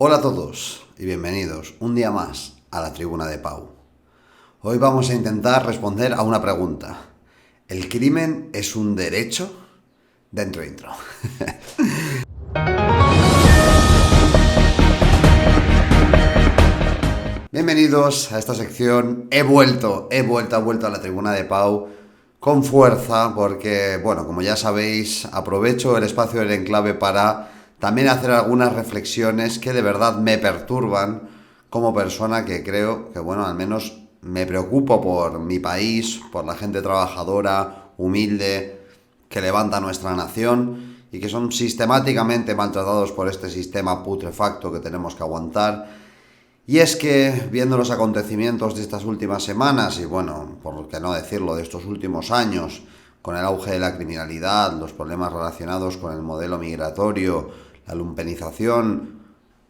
Hola a todos y bienvenidos un día más a la Tribuna de Pau. Hoy vamos a intentar responder a una pregunta. ¿El crimen es un derecho? Dentro intro. Bienvenidos a esta sección. He vuelto a la Tribuna de Pau con fuerza porque, bueno, como ya sabéis, aprovecho el espacio del enclave para también hacer algunas reflexiones que de verdad me perturban como persona que creo que, bueno, al menos me preocupo por mi país, por la gente trabajadora, humilde, que levanta nuestra nación y que son sistemáticamente maltratados por este sistema putrefacto que tenemos que aguantar. Y es que, viendo los acontecimientos de estas últimas semanas y, bueno, por qué no decirlo, de estos últimos años, con el auge de la criminalidad, los problemas relacionados con el modelo migratorio, la lumpenización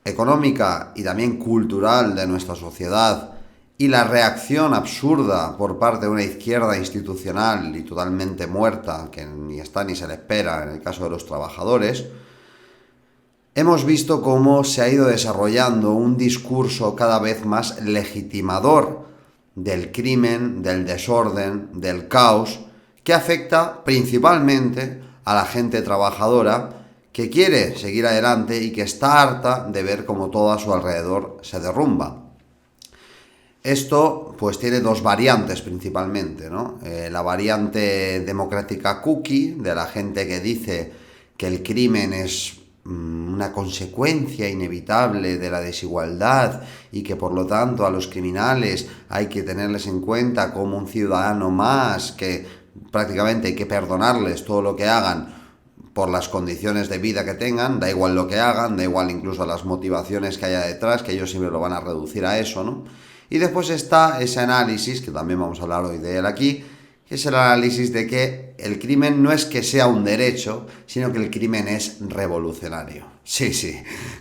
económica y también cultural de nuestra sociedad y la reacción absurda por parte de una izquierda institucional y totalmente muerta, que ni está ni se le espera en el caso de los trabajadores, hemos visto cómo se ha ido desarrollando un discurso cada vez más legitimador del crimen, del desorden, del caos, que afecta principalmente a la gente trabajadora que quiere seguir adelante y que está harta de ver cómo todo a su alrededor se derrumba. Esto pues tiene dos variantes principalmente, ¿no? La variante democrática cookie, de la gente que dice que el crimen es una consecuencia inevitable de la desigualdad y que por lo tanto a los criminales hay que tenerles en cuenta como un ciudadano más, que prácticamente hay que perdonarles todo lo que hagan por las condiciones de vida que tengan, da igual lo que hagan, da igual incluso las motivaciones que haya detrás, que ellos siempre lo van a reducir a eso, ¿no? Y después está ese análisis, que también vamos a hablar hoy de él aquí, que es el análisis de que el crimen no es que sea un derecho, sino que el crimen es revolucionario. Sí,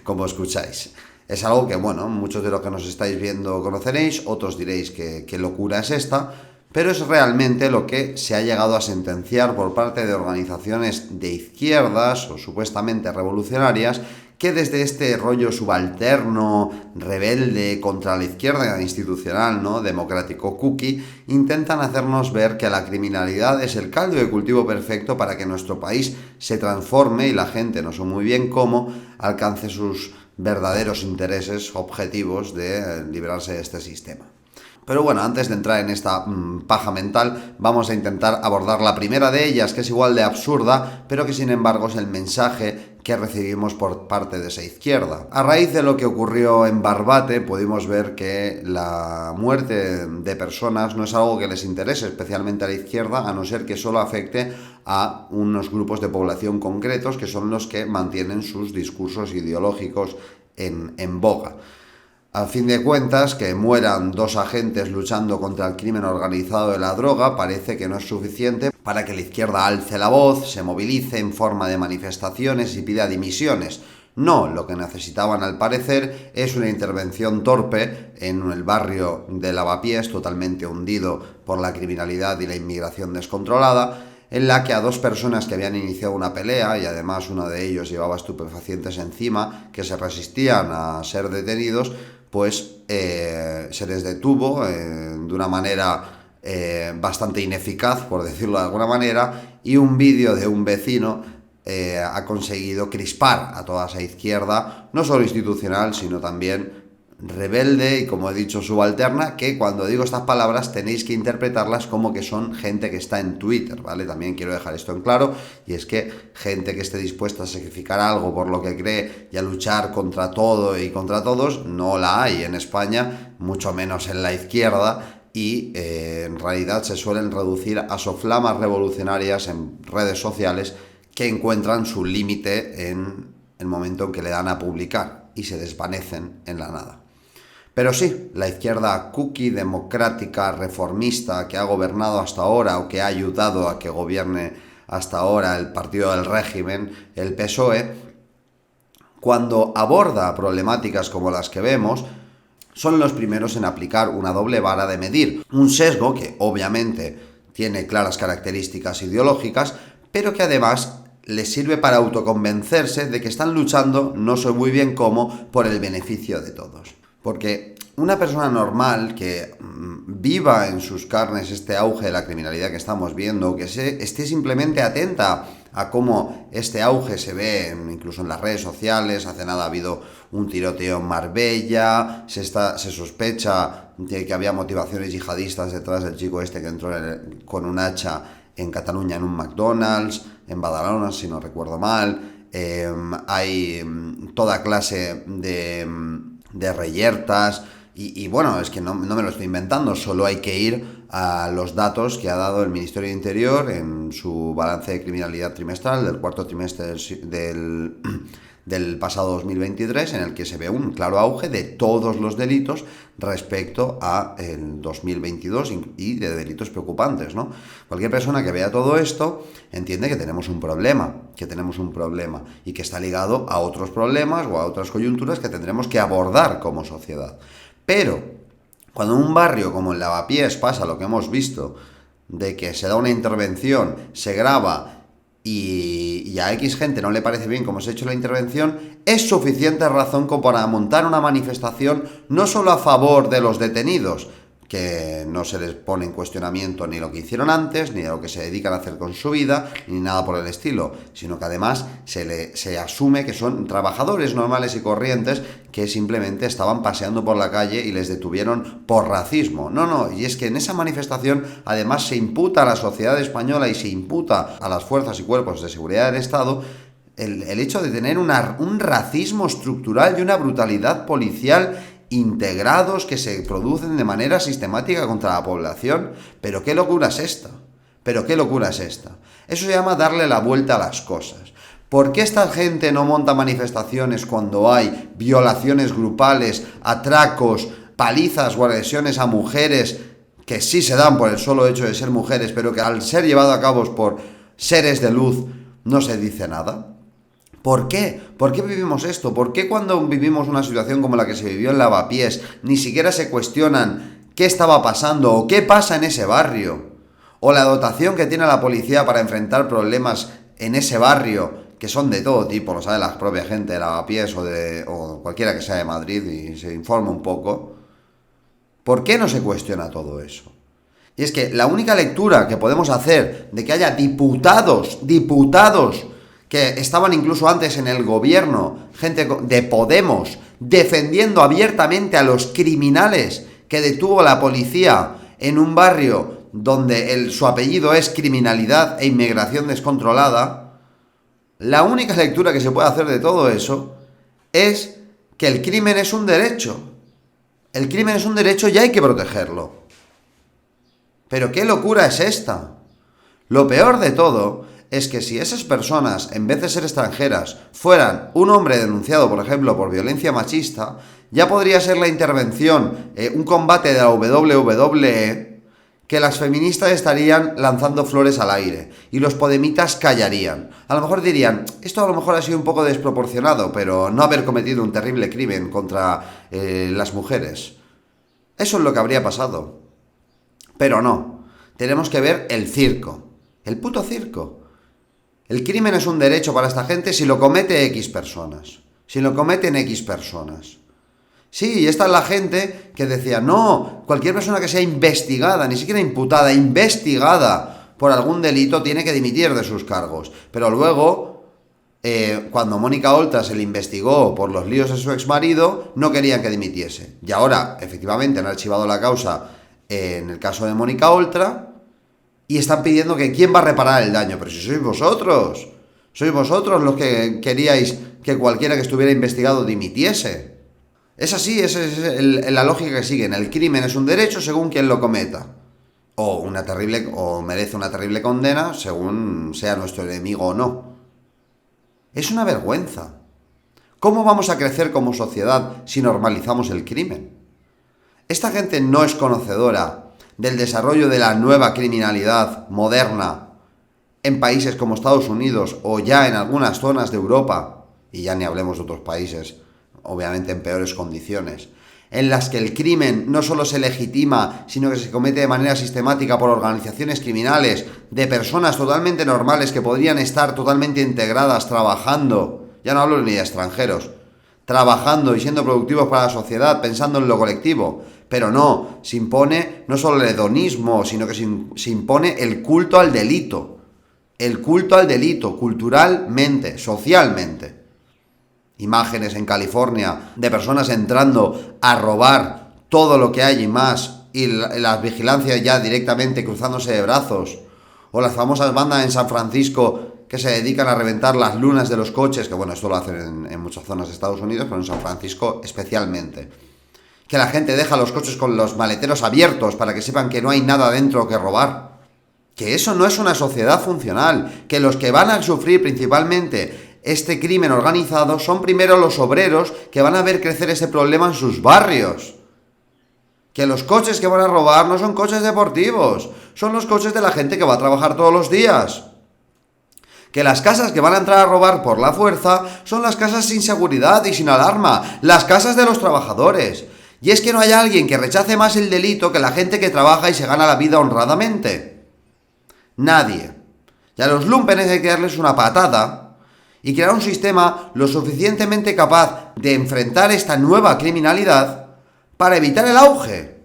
como escucháis. Es algo que, bueno, muchos de los que nos estáis viendo conoceréis, otros diréis que qué locura es esta, pero es realmente lo que se ha llegado a sentenciar por parte de organizaciones de izquierdas o supuestamente revolucionarias que desde este rollo subalterno, rebelde contra la izquierda institucional, ¿no?, democrático cookie, intentan hacernos ver que la criminalidad es el caldo de cultivo perfecto para que nuestro país se transforme y la gente, no sé muy bien cómo, alcance sus verdaderos intereses, objetivos de librarse de este sistema. Pero bueno, antes de entrar en esta paja mental, vamos a intentar abordar la primera de ellas, que es igual de absurda, pero que sin embargo es el mensaje que recibimos por parte de esa izquierda. A raíz de lo que ocurrió en Barbate, pudimos ver que la muerte de personas no es algo que les interese especialmente a la izquierda, a no ser que solo afecte a unos grupos de población concretos, que son los que mantienen sus discursos ideológicos en boga. A fin de cuentas, que mueran dos agentes luchando contra el crimen organizado de la droga parece que no es suficiente para que la izquierda alce la voz, se movilice en forma de manifestaciones y pida dimisiones. No, lo que necesitaban al parecer es una intervención torpe en el barrio de Lavapiés, totalmente hundido por la criminalidad y la inmigración descontrolada, en la que a dos personas que habían iniciado una pelea, y además uno de ellos llevaba estupefacientes encima, que se resistían a ser detenidos, pues se les detuvo de una manera bastante ineficaz, por decirlo de alguna manera, y un vídeo de un vecino ha conseguido crispar a toda esa izquierda, no solo institucional, sino también rebelde y, como he dicho, subalterna, que cuando digo estas palabras tenéis que interpretarlas como que son gente que está en Twitter, ¿vale? También quiero dejar esto en claro, y es que gente que esté dispuesta a sacrificar algo por lo que cree y a luchar contra todo y contra todos, no la hay en España, mucho menos en la izquierda, y en realidad se suelen reducir a soflamas revolucionarias en redes sociales que encuentran su límite en el momento en que le dan a publicar y se desvanecen en la nada. Pero sí, la izquierda cookie, democrática, reformista, que ha gobernado hasta ahora o que ha ayudado a que gobierne hasta ahora el partido del régimen, el PSOE, cuando aborda problemáticas como las que vemos, son los primeros en aplicar una doble vara de medir. Un sesgo que obviamente tiene claras características ideológicas, pero que además les sirve para autoconvencerse de que están luchando, no sé muy bien cómo, por el beneficio de todos. Porque una persona normal que viva en sus carnes este auge de la criminalidad que estamos viendo, que esté simplemente atenta a cómo este auge se ve incluso en las redes sociales. Hace nada ha habido un tiroteo en Marbella, se sospecha de que había motivaciones yihadistas detrás del chico este que entró con un hacha en Cataluña en un McDonald's, en Badalona, si no recuerdo mal. Hay toda clase de reyertas. Y bueno, es que no me lo estoy inventando, solo hay que ir a los datos que ha dado el Ministerio de Interior en su balance de criminalidad trimestral del cuarto trimestre del pasado 2023, en el que se ve un claro auge de todos los delitos respecto a el 2022 y de delitos preocupantes, ¿no? Cualquier persona que vea todo esto entiende que tenemos un problema y que está ligado a otros problemas o a otras coyunturas que tendremos que abordar como sociedad. Pero cuando en un barrio como el Lavapiés pasa lo que hemos visto, de que se da una intervención, se graba y a X gente no le parece bien cómo se ha hecho la intervención, es suficiente razón como para montar una manifestación no solo a favor de los detenidos, que no se les pone en cuestionamiento ni lo que hicieron antes, ni a lo que se dedican a hacer con su vida, ni nada por el estilo, sino que además se asume que son trabajadores normales y corrientes que simplemente estaban paseando por la calle y les detuvieron por racismo. No, y es que en esa manifestación además se imputa a la sociedad española y se imputa a las fuerzas y cuerpos de seguridad del Estado el hecho de tener un racismo estructural y una brutalidad policial integrados que se producen de manera sistemática contra la población. ¿Pero qué locura es esta? Eso se llama darle la vuelta a las cosas. ¿Por qué esta gente no monta manifestaciones cuando hay violaciones grupales, atracos, palizas o agresiones a mujeres que sí se dan por el solo hecho de ser mujeres, pero que al ser llevado a cabo por seres de luz no se dice nada? ¿Por qué? ¿Por qué vivimos esto? ¿Por qué cuando vivimos una situación como la que se vivió en Lavapiés ni siquiera se cuestionan qué estaba pasando o qué pasa en ese barrio? O la dotación que tiene la policía para enfrentar problemas en ese barrio, que son de todo tipo, lo sabe la propia gente de Lavapiés o cualquiera que sea de Madrid y se informa un poco. ¿Por qué no se cuestiona todo eso? Y es que la única lectura que podemos hacer de que haya diputados que estaban incluso antes en el gobierno, gente de Podemos, defendiendo abiertamente a los criminales que detuvo la policía en un barrio donde su apellido es criminalidad e inmigración descontrolada, la única lectura que se puede hacer de todo eso es que el crimen es un derecho. El crimen es un derecho y hay que protegerlo. ¿Pero qué locura es esta? Lo peor de todo es que si esas personas, en vez de ser extranjeras, fueran un hombre denunciado, por ejemplo, por violencia machista, ya podría ser la intervención, un combate de la WWE, que las feministas estarían lanzando flores al aire y los podemitas callarían. A lo mejor dirían, esto a lo mejor ha sido un poco desproporcionado, pero no haber cometido un terrible crimen contra las mujeres. Eso es lo que habría pasado. Pero no, tenemos que ver el circo, el puto circo. El crimen es un derecho para esta gente si lo comete X personas. Si lo cometen X personas. Sí, y esta es la gente que decía, no, cualquier persona que sea investigada, ni siquiera imputada, investigada por algún delito tiene que dimitir de sus cargos. Pero luego, cuando Mónica Oltra se le investigó por los líos de su exmarido, no querían que dimitiese. Y ahora, efectivamente, han archivado la causa en el caso de Mónica Oltra y están pidiendo que quién va a reparar el daño. Pero si sois vosotros los que queríais que cualquiera que estuviera investigado dimitiese. Es así, esa es la lógica que siguen. El crimen es un derecho según quien lo cometa. O merece una terrible condena según sea nuestro enemigo o no. Es una vergüenza. ¿Cómo vamos a crecer como sociedad si normalizamos el crimen? Esta gente no es conocedora del desarrollo de la nueva criminalidad moderna en países como Estados Unidos o ya en algunas zonas de Europa, y ya ni hablemos de otros países obviamente en peores condiciones, en las que el crimen no solo se legitima, sino que se comete de manera sistemática por organizaciones criminales, de personas totalmente normales que podrían estar totalmente integradas, trabajando, ya no hablo ni de extranjeros, trabajando y siendo productivos para la sociedad, pensando en lo colectivo, pero no, se impone no solo el hedonismo, sino que se impone el culto al delito, culturalmente, socialmente. Imágenes en California de personas entrando a robar todo lo que hay y más, y las vigilancias ya directamente cruzándose de brazos, o las famosas bandas en San Francisco que se dedican a reventar las lunas de los coches, que bueno, esto lo hacen en muchas zonas de Estados Unidos, pero en San Francisco especialmente, que la gente deja los coches con los maleteros abiertos para que sepan que no hay nada dentro que robar, que eso no es una sociedad funcional, que los que van a sufrir principalmente este crimen organizado son primero los obreros que van a ver crecer ese problema en sus barrios. Que los coches que van a robar no son coches deportivos, son los coches de la gente que va a trabajar todos los días. Que las casas que van a entrar a robar por la fuerza son las casas sin seguridad y sin alarma, las casas de los trabajadores. Y es que no hay alguien que rechace más el delito que la gente que trabaja y se gana la vida honradamente. Nadie. Y a los lúmpenes hay que darles una patada y crear un sistema lo suficientemente capaz de enfrentar esta nueva criminalidad para evitar el auge.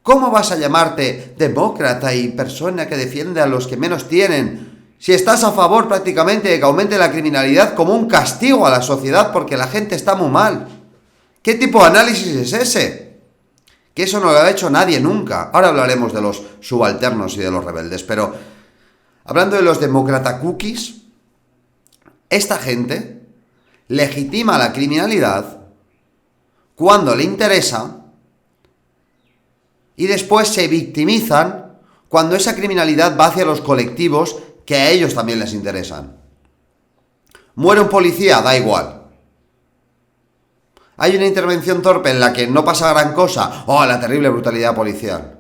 ¿Cómo vas a llamarte demócrata y persona que defiende a los que menos tienen si estás a favor prácticamente de que aumente la criminalidad como un castigo a la sociedad porque la gente está muy mal? ¿Qué tipo de análisis es ese? Que eso no lo ha hecho nadie nunca. Ahora hablaremos de los subalternos y de los rebeldes, pero hablando de los demócrata cookies, esta gente legitima la criminalidad cuando le interesa y después se victimizan cuando esa criminalidad va hacia los colectivos que a ellos también les interesan. Muere un policía, da igual. Hay una intervención torpe en la que no pasa gran cosa. ¡Oh, la terrible brutalidad policial!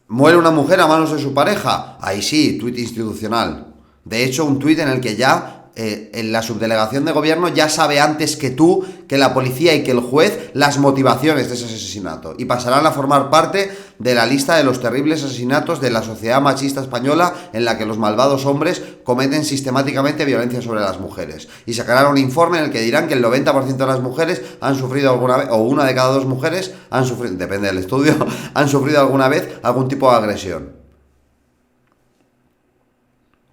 Muere una mujer a manos de su pareja. Ahí sí, tuit institucional. De hecho, un tuit en el que ya en la subdelegación de gobierno ya sabe antes que tú, que la policía y que el juez, las motivaciones de ese asesinato. Y pasarán a formar parte de la lista de los terribles asesinatos de la sociedad machista española en la que los malvados hombres cometen sistemáticamente violencia sobre las mujeres. Y sacarán un informe en el que dirán que el 90% de las mujeres han sufrido alguna vez, o una de cada dos mujeres han sufrido, depende del estudio, han sufrido alguna vez algún tipo de agresión.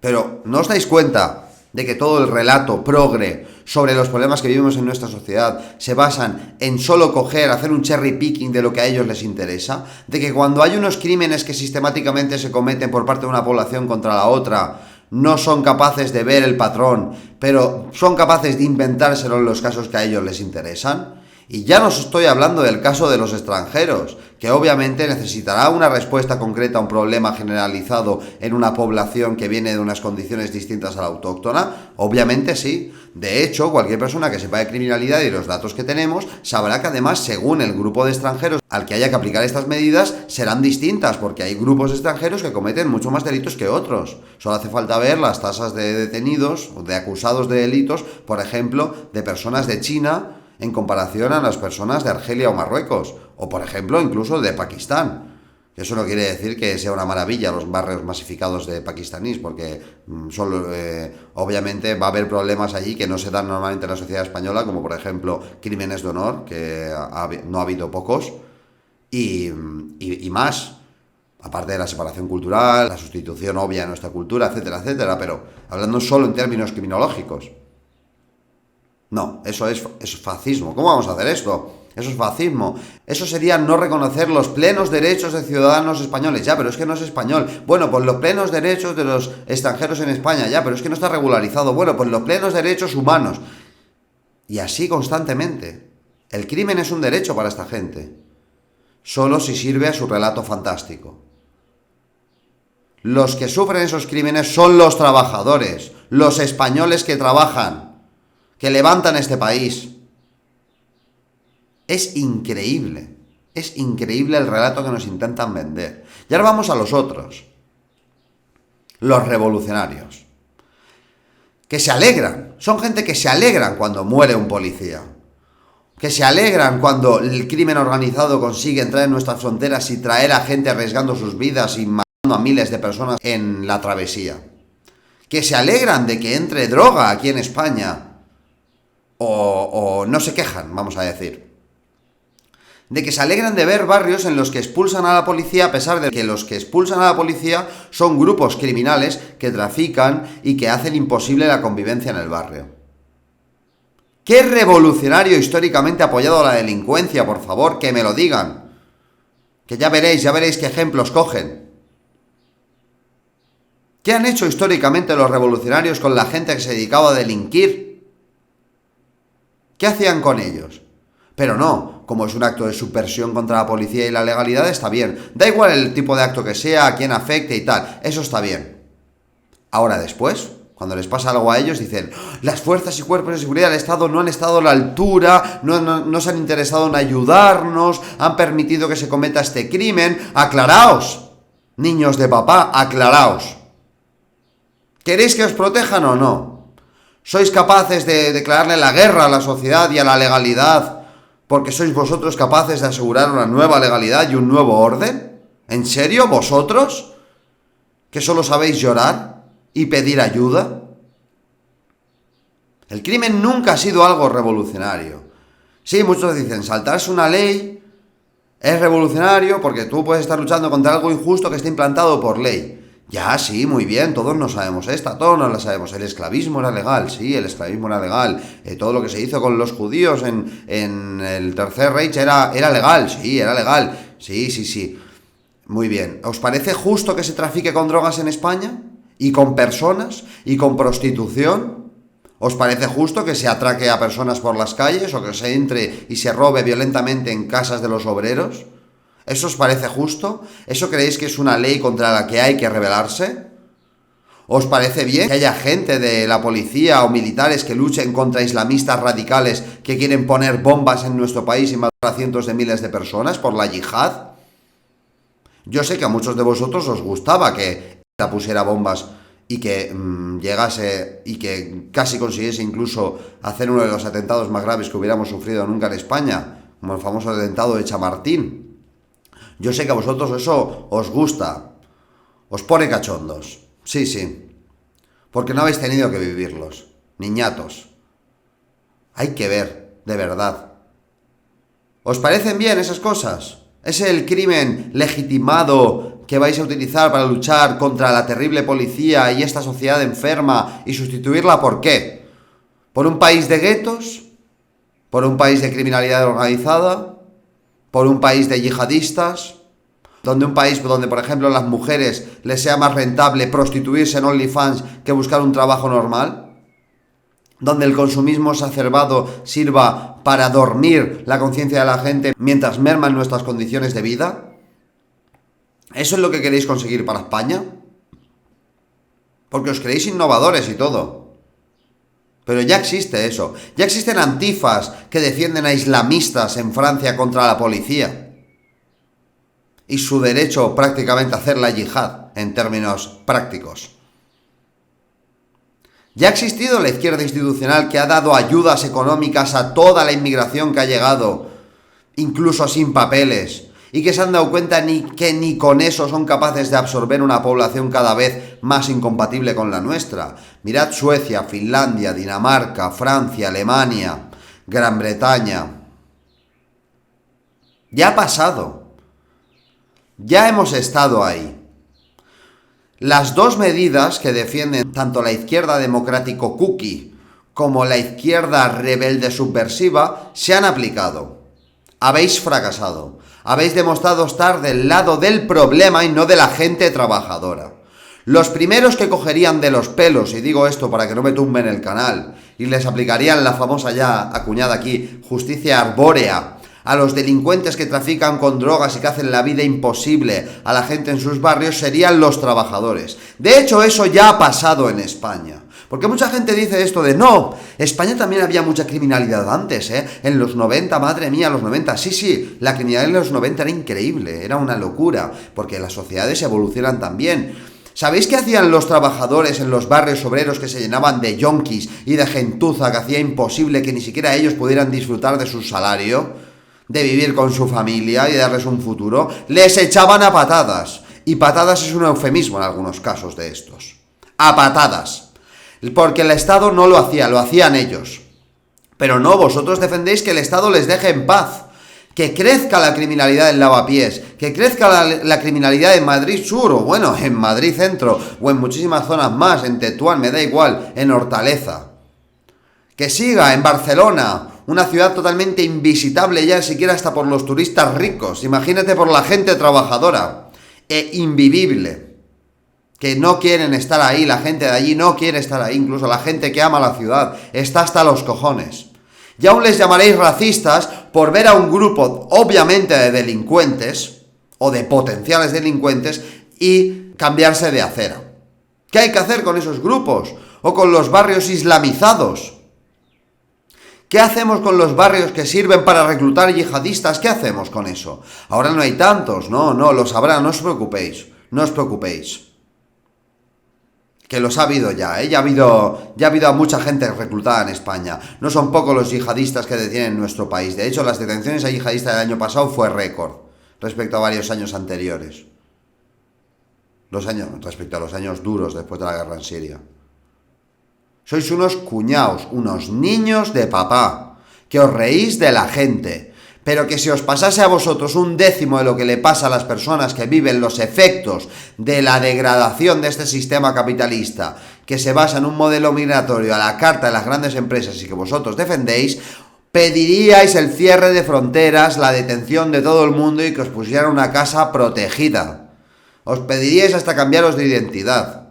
Pero ¿no os dais cuenta de que todo el relato progre sobre los problemas que vivimos en nuestra sociedad se basan en solo hacer un cherry picking de lo que a ellos les interesa? De que cuando hay unos crímenes que sistemáticamente se cometen por parte de una población contra la otra, no son capaces de ver el patrón, pero son capaces de inventárselo en los casos que a ellos les interesan? Y ya no os estoy hablando del caso de los extranjeros, que obviamente necesitará una respuesta concreta a un problema generalizado en una población que viene de unas condiciones distintas a la autóctona. Obviamente sí. De hecho, cualquier persona que sepa de criminalidad y los datos que tenemos, sabrá que además, según el grupo de extranjeros al que haya que aplicar estas medidas, serán distintas, porque hay grupos extranjeros que cometen mucho más delitos que otros. Solo hace falta ver las tasas de detenidos o de acusados de delitos, por ejemplo, de personas de China en comparación a las personas de Argelia o Marruecos, o por ejemplo incluso de Pakistán. Eso no quiere decir que sea una maravilla los barrios masificados de pakistaníes, porque obviamente va a haber problemas allí que no se dan normalmente en la sociedad española, como por ejemplo crímenes de honor, que no ha habido pocos, y más, aparte de la separación cultural, la sustitución obvia de nuestra cultura, etcétera, etcétera, pero hablando solo en términos criminológicos. No, eso es fascismo. ¿Cómo vamos a hacer esto? Eso es fascismo. Eso sería no reconocer los plenos derechos de ciudadanos españoles. Ya, pero es que no es español. Bueno, pues los plenos derechos de los extranjeros en España. Ya, pero es que no está regularizado. Bueno, pues los plenos derechos humanos. Y así constantemente. El crimen es un derecho para esta gente. Solo si sirve a su relato fantástico. Los que sufren esos crímenes son los trabajadores, los españoles que trabajan, que levantan este país. Es increíble el relato que nos intentan vender. Y ahora vamos a los otros, los revolucionarios, que se alegran son gente que se alegran cuando muere un policía, que se alegran cuando el crimen organizado consigue entrar en nuestras fronteras y traer a gente arriesgando sus vidas y matando a miles de personas en la travesía, que se alegran de que entre droga aquí en España, o no se quejan, vamos a decir, de que se alegran de ver barrios en los que expulsan a la policía, a pesar de que los que expulsan a la policía son grupos criminales que trafican y que hacen imposible la convivencia en el barrio. ¿Qué revolucionario históricamente ha apoyado a la delincuencia? Por favor, que me lo digan. Que ya veréis qué ejemplos cogen. ¿Qué han hecho históricamente los revolucionarios con la gente que se dedicaba a delinquir? ¿Qué hacían con ellos? Pero no, como es un acto de subversión contra la policía y la legalidad, está bien. Da igual el tipo de acto que sea, a quién afecte y tal, eso está bien. Ahora después, cuando les pasa algo a ellos, dicen: las fuerzas y cuerpos de seguridad del Estado no han estado a la altura, no se han interesado en ayudarnos, han permitido que se cometa este crimen. ¡Aclaraos! Niños de papá, aclaraos. ¿Queréis que os protejan o no? ¿Sois capaces de declararle la guerra a la sociedad y a la legalidad porque sois vosotros capaces de asegurar una nueva legalidad y un nuevo orden? ¿En serio? ¿Vosotros? ¿Que solo sabéis llorar y pedir ayuda? El crimen nunca ha sido algo revolucionario. Sí, muchos dicen, saltarse una ley es revolucionario porque tú puedes estar luchando contra algo injusto que está implantado por ley. Ya, sí, muy bien, todos no sabemos todos no la sabemos. El esclavismo era legal, sí, el esclavismo era legal. Todo lo que se hizo con los judíos en el Tercer Reich era legal, sí, era legal. Sí. Muy bien. ¿Os parece justo que se trafique con drogas en España? ¿Y con personas? ¿Y con prostitución? ¿Os parece justo que se atraque a personas por las calles o que se entre y se robe violentamente en casas de los obreros? ¿Eso os parece justo? ¿Eso creéis que es una ley contra la que hay que rebelarse? ¿Os parece bien que haya gente de la policía o militares que luchen contra islamistas radicales que quieren poner bombas en nuestro país y matar a cientos de miles de personas por la yihad? Yo sé que a muchos de vosotros os gustaba que ETA pusiera bombas y que llegase y que casi consiguiese incluso hacer uno de los atentados más graves que hubiéramos sufrido nunca en España, como el famoso atentado de Chamartín. Yo sé que a vosotros eso os gusta, os pone cachondos, sí, porque no habéis tenido que vivirlos, niñatos. Hay que ver, de verdad. ¿Os parecen bien esas cosas? ¿Es el crimen legitimado que vais a utilizar para luchar contra la terrible policía y esta sociedad enferma y sustituirla por qué? ¿Por un país de guetos? ¿Por un país de criminalidad organizada? ¿Por un país de yihadistas? Un país donde, por ejemplo, a las mujeres les sea más rentable prostituirse en OnlyFans que buscar un trabajo normal? ¿Donde el consumismo exacerbado sirva para dormir la conciencia de la gente mientras merman nuestras condiciones de vida? ¿Eso es lo que queréis conseguir para España? Porque os creéis innovadores y todo. Pero ya existe eso. Ya existen antifas que defienden a islamistas en Francia contra la policía. Y su derecho prácticamente a hacer la yihad, en términos prácticos. Ya ha existido la izquierda institucional que ha dado ayudas económicas a toda la inmigración que ha llegado, incluso sin papeles, y que se han dado cuenta que ni con eso son capaces de absorber una población cada vez más incompatible con la nuestra. Mirad Suecia, Finlandia, Dinamarca, Francia, Alemania, Gran Bretaña. Ya ha pasado. Ya hemos estado ahí. Las dos medidas que defienden tanto la izquierda democrático cookie como la izquierda rebelde subversiva se han aplicado. Habéis fracasado. Habéis demostrado estar del lado del problema y no de la gente trabajadora. Los primeros que cogerían de los pelos, y digo esto para que no me tumben el canal, y les aplicarían la famosa ya acuñada aquí, justicia arbórea, a los delincuentes que trafican con drogas y que hacen la vida imposible a la gente en sus barrios, serían los trabajadores. De hecho, eso ya ha pasado en España. Porque mucha gente dice esto de, no, España también había mucha criminalidad antes, en los 90, madre mía, los 90, sí, la criminalidad en los 90 era increíble, era una locura, porque las sociedades evolucionan también. ¿Sabéis qué hacían los trabajadores en los barrios obreros que se llenaban de yonkis y de gentuza que hacía imposible que ni siquiera ellos pudieran disfrutar de su salario, de vivir con su familia y darles un futuro? Les echaban a patadas. Y patadas es un eufemismo en algunos casos de estos. A patadas. Porque el Estado no lo hacía, lo hacían ellos. Pero no, vosotros defendéis que el Estado les deje en paz. Que crezca la criminalidad en Lavapiés, que crezca la criminalidad en Madrid Sur, o bueno, en Madrid Centro, o en muchísimas zonas más, en Tetuán, me da igual, en Hortaleza. Que siga en Barcelona, una ciudad totalmente invisitable ya siquiera hasta por los turistas ricos, imagínate por la gente trabajadora, e invivible. Que no quieren estar ahí, la gente de allí no quiere estar ahí, incluso la gente que ama la ciudad, está hasta los cojones. Y aún les llamaréis racistas por ver a un grupo, obviamente, de delincuentes, o de potenciales delincuentes, y cambiarse de acera. ¿Qué hay que hacer con esos grupos? O con los barrios islamizados. ¿Qué hacemos con los barrios que sirven para reclutar yihadistas? ¿Qué hacemos con eso? Ahora no hay tantos, no, lo sabrán, no os preocupéis, no os preocupéis. Que los ha habido ya, ya ha habido a mucha gente reclutada en España. No son pocos los yihadistas que detienen en nuestro país. De hecho, las detenciones a yihadistas del año pasado fue récord respecto a varios años anteriores. Respecto a los años duros después de la guerra en Siria. Sois unos cuñaos, unos niños de papá, que os reís de la gente. Pero que si os pasase a vosotros 1/10 de lo que le pasa a las personas que viven los efectos de la degradación de este sistema capitalista, que se basa en un modelo migratorio a la carta de las grandes empresas y que vosotros defendéis, pediríais el cierre de fronteras, la detención de todo el mundo y que os pusieran una casa protegida. Os pediríais hasta cambiaros de identidad.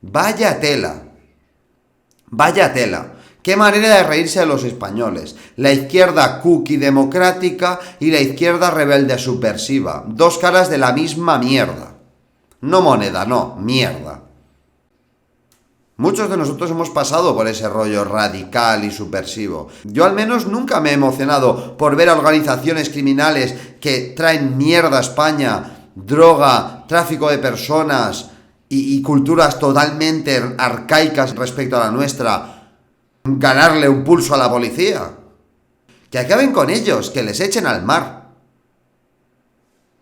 Vaya tela. Vaya tela. Qué manera de reírse de los españoles. La izquierda cookie democrática y la izquierda rebelde subversiva. Dos caras de la misma mierda. No moneda, no, mierda. Muchos de nosotros hemos pasado por ese rollo radical y subversivo. Yo al menos nunca me he emocionado por ver a organizaciones criminales que traen mierda a España, droga, tráfico de personas y culturas totalmente arcaicas respecto a la nuestra, ganarle un pulso a la policía. Que acaben con ellos, que les echen al mar.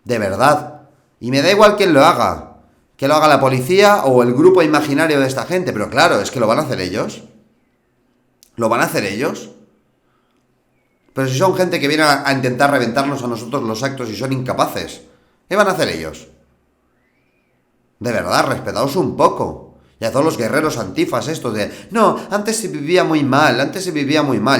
De verdad. Y me da igual quién lo haga. Que lo haga la policía o el grupo imaginario de esta gente. Pero claro, es que lo van a hacer ellos. ¿Lo van a hacer ellos? Pero si son gente que viene a intentar reventarnos a nosotros los actos y son incapaces, ¿qué van a hacer ellos? De verdad, respetaos un poco. Y a todos los guerreros antifas estos de... No, antes se vivía muy mal,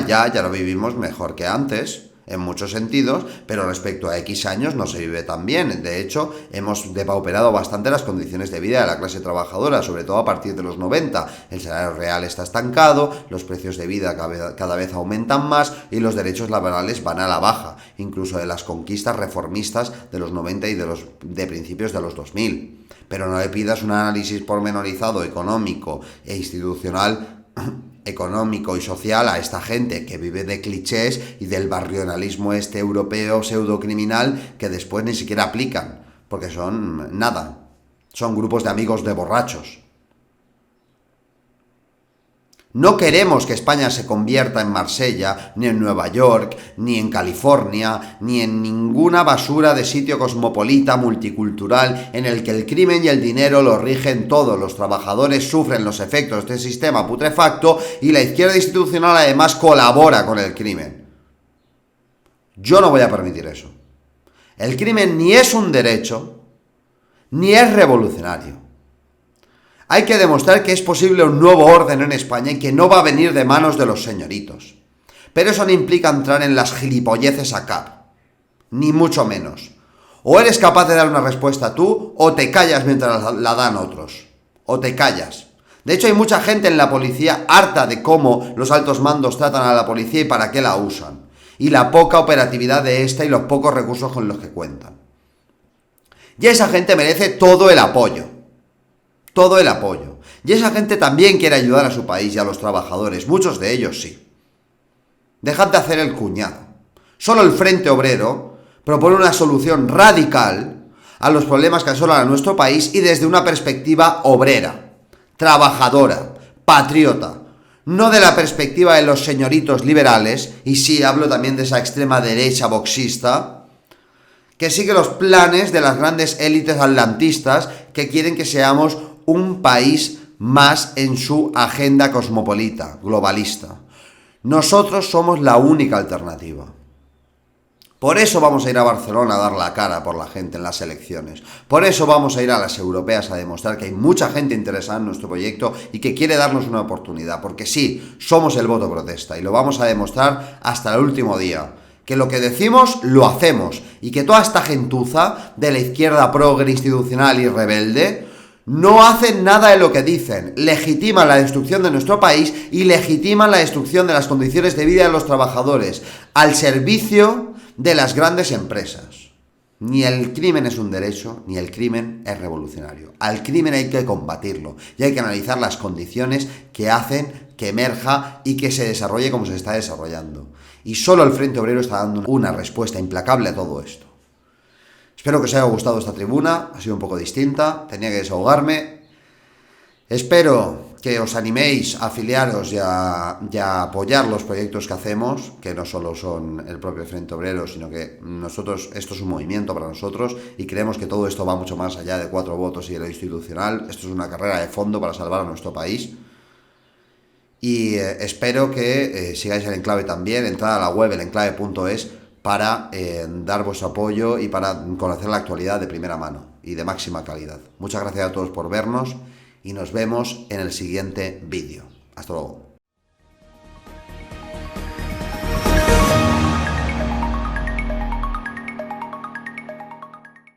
Ya lo vivimos mejor que antes, en muchos sentidos, pero respecto a X años no se vive tan bien. De hecho, hemos depauperado bastante las condiciones de vida de la clase trabajadora, sobre todo a partir de los 90. El salario real está estancado, los precios de vida cada vez aumentan más y los derechos laborales van a la baja, incluso de las conquistas reformistas de los 90 y de principios de los 2000. Pero no le pidas un análisis pormenorizado económico e institucional, económico y social a esta gente que vive de clichés y del barrionalismo europeo pseudocriminal que después ni siquiera aplican, porque son nada, son grupos de amigos de borrachos. No queremos que España se convierta en Marsella, ni en Nueva York, ni en California, ni en ninguna basura de sitio cosmopolita, multicultural, en el que el crimen y el dinero lo rigen todos. Los trabajadores sufren los efectos de este sistema putrefacto y la izquierda institucional además colabora con el crimen. Yo no voy a permitir eso. El crimen ni es un derecho, ni es revolucionario. Hay que demostrar que es posible un nuevo orden en España y que no va a venir de manos de los señoritos. Pero eso no implica entrar en las gilipolleces acá. Ni mucho menos. O eres capaz de dar una respuesta tú, o te callas mientras la dan otros. O te callas. De hecho, hay mucha gente en la policía harta de cómo los altos mandos tratan a la policía y para qué la usan. Y la poca operatividad de esta y los pocos recursos con los que cuentan. Y esa gente merece todo el apoyo. Todo el apoyo. Y esa gente también quiere ayudar a su país y a los trabajadores, muchos de ellos sí. Dejad de hacer el cuñado. Solo el Frente Obrero propone una solución radical a los problemas que asolan a nuestro país y desde una perspectiva obrera, trabajadora, patriota, no de la perspectiva de los señoritos liberales, y sí hablo también de esa extrema derecha boxista, que sigue los planes de las grandes élites atlantistas que quieren que seamos un país más en su agenda cosmopolita, globalista. Nosotros somos la única alternativa. Por eso vamos a ir a Barcelona a dar la cara por la gente en las elecciones. Por eso vamos a ir a las europeas a demostrar que hay mucha gente interesada en nuestro proyecto y que quiere darnos una oportunidad. Porque sí, somos el voto protesta y lo vamos a demostrar hasta el último día. Que lo que decimos, lo hacemos. Y que toda esta gentuza de la izquierda progre, institucional y rebelde no hacen nada de lo que dicen. Legitiman la destrucción de nuestro país y legitiman la destrucción de las condiciones de vida de los trabajadores al servicio de las grandes empresas. Ni el crimen es un derecho, ni el crimen es revolucionario. Al crimen hay que combatirlo y hay que analizar las condiciones que hacen que emerja y que se desarrolle como se está desarrollando. Y solo el Frente Obrero está dando una respuesta implacable a todo esto. Espero que os haya gustado esta tribuna, ha sido un poco distinta, tenía que desahogarme. Espero que os animéis a afiliaros y a apoyar los proyectos que hacemos, que no solo son el propio Frente Obrero, sino que nosotros, esto es un movimiento para nosotros y creemos que todo esto va mucho más allá de 4 votos y de lo institucional. Esto es una carrera de fondo para salvar a nuestro país. Y espero que sigáis el Enclave también, entrad a la web elenclave.es para dar vuestro apoyo y para conocer la actualidad de primera mano y de máxima calidad. Muchas gracias a todos por vernos y nos vemos en el siguiente vídeo. Hasta luego.